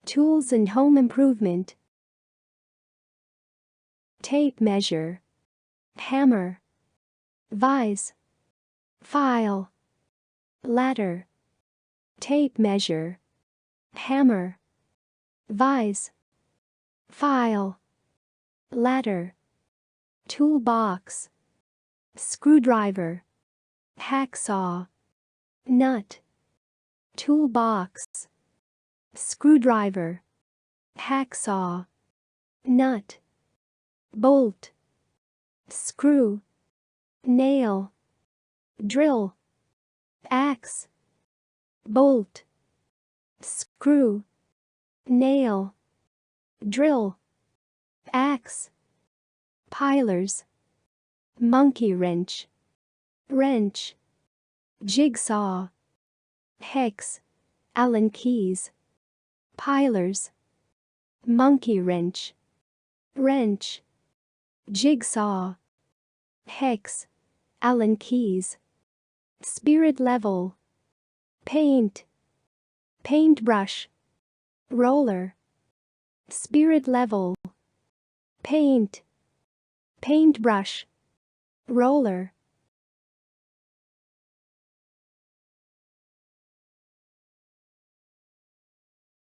Tools and home improvement. Tape measure. Hammer. Vise. File. Ladder. Tape measure. Hammer. Vise. File. Ladder. Toolbox. Screwdriver. Hacksaw. Nut. Toolbox. Screwdriver. Hacksaw. Nut. Bolt. Screw. Nail. Drill. Axe. Bolt. Screw. Nail. Drill. Axe. Pilers. Monkey wrench. Wrench. Jigsaw. Hex. Allen keys. Pilers. Monkey wrench. Wrench. Jigsaw. Hex. Allen keys. Spirit level. Paint. Paintbrush. Roller. Spirit level. Paint. Paintbrush. Roller.